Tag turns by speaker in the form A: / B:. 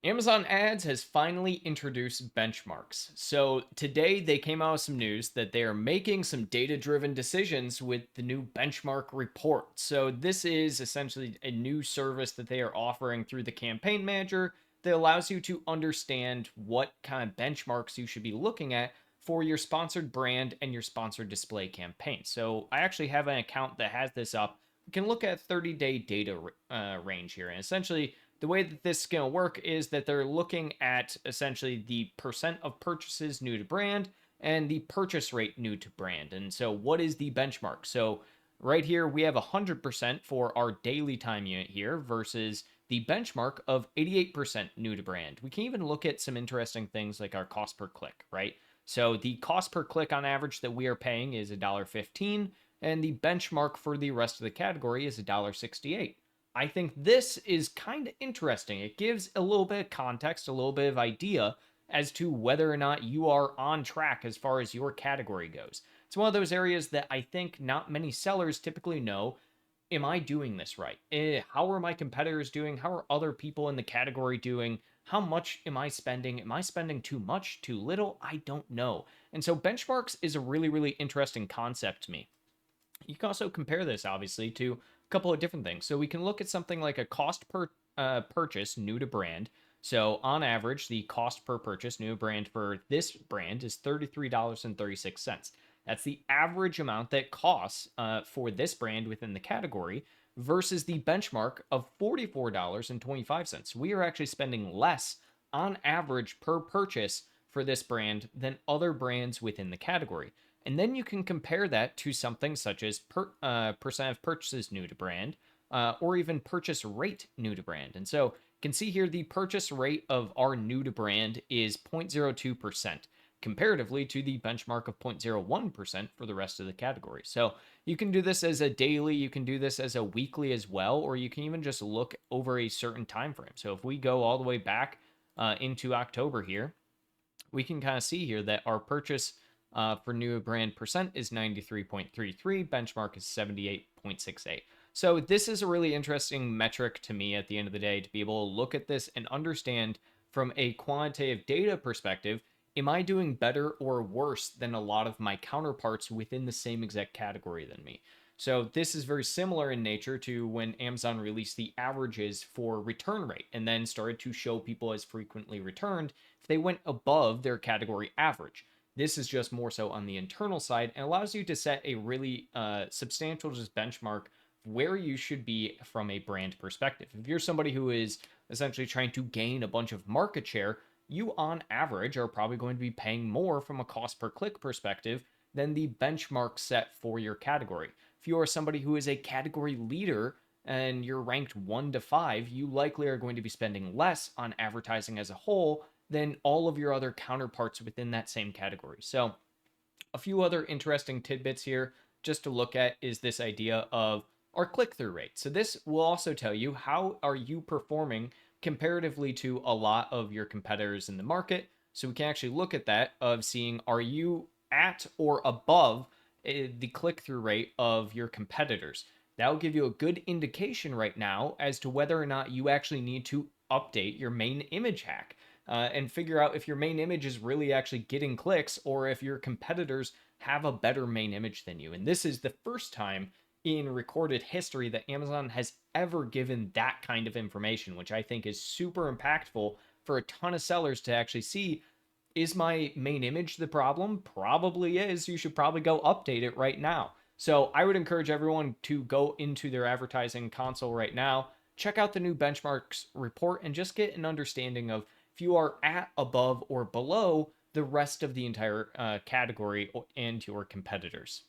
A: Amazon Ads has finally introduced benchmarks. So today they came out with some news that they are making some data driven decisions with the new benchmark report. So this is essentially a new service that they are offering through the campaign manager that allows you to understand what kind of benchmarks you should be looking at for your sponsored brand and your sponsored display campaign. So I actually have an account that has this up. We can look at 30-day data range here. And essentially, the way that this is going to work is that they're looking at essentially the percent of purchases new to brand and the purchase rate new to brand. And so, what is the benchmark? So, right here, we have 100% for our daily time unit here versus the benchmark of 88% new to brand. We can even look at some interesting things like our cost per click, right? So, the cost per click on average that we are paying is $1.15, and the benchmark for the rest of the category is $1.68. I think this is kind of interesting. It gives a little bit of context, a little bit of idea as to whether or not you are on track as far as your category goes. It's one of those areas that I think not many sellers typically know. Am I doing this right? How are my competitors doing? How are other people in the category doing? How much am I spending? Am I spending too much, too little? I don't know. And so benchmarks is a really, really interesting concept to me. You can also compare this, obviously, to a couple of different things. So we can look at something like a cost per purchase new to brand. So on average, the cost per purchase new to brand for this brand is $33.36. That's the average amount that costs for this brand within the category versus the benchmark of $44.25. We are actually spending less on average per purchase for this brand than other brands within the category. And then you can compare that to something such as percent of purchases new to brand, or even purchase rate new to brand. And so you can see here the purchase rate of our new to brand is 0.02%, comparatively to the benchmark of 0.01% for the rest of the category. So you can do this as a daily, you can do this as a weekly as well, or you can even just look over a certain time frame. So if we go all the way back into October here, we can kind of see here that our purchase for new brand percent is 93.33, benchmark is 78.68. So this is a really interesting metric to me at the end of the day to be able to look at this and understand from a quantitative data perspective, am I doing better or worse than a lot of my counterparts within the same exact category than me? So this is very similar in nature to when Amazon released the averages for return rate and then started to show people as frequently returned if they went above their category average. This is just more so on the internal side and allows you to set a really substantial just benchmark where you should be from a brand perspective. If you're somebody who is essentially trying to gain a bunch of market share, you on average are probably going to be paying more from a cost per click perspective than the benchmark set for your category. If you are somebody who is a category leader and you're ranked 1 to 5, you likely are going to be spending less on advertising as a whole than all of your other counterparts within that same category. So, a few other interesting tidbits here just to look at is this idea of our click-through rate. So this will also tell you how are you performing comparatively to a lot of your competitors in the market. So we can actually look at that of seeing are you at or above the click-through rate of your competitors. That will give you a good indication right now as to whether or not you actually need to update your main image hack and figure out if your main image is really actually getting clicks or if your competitors have a better main image than you. And this is the first time in recorded history that Amazon has ever given that kind of information, which I think is super impactful for a ton of sellers to actually see. Is my main image the problem? Probably is. You should probably go update it right now. So I would encourage everyone to go into their advertising console right now, check out the new benchmarks report, and just get an understanding of if you are at, above, or below the rest of the entire category and your competitors.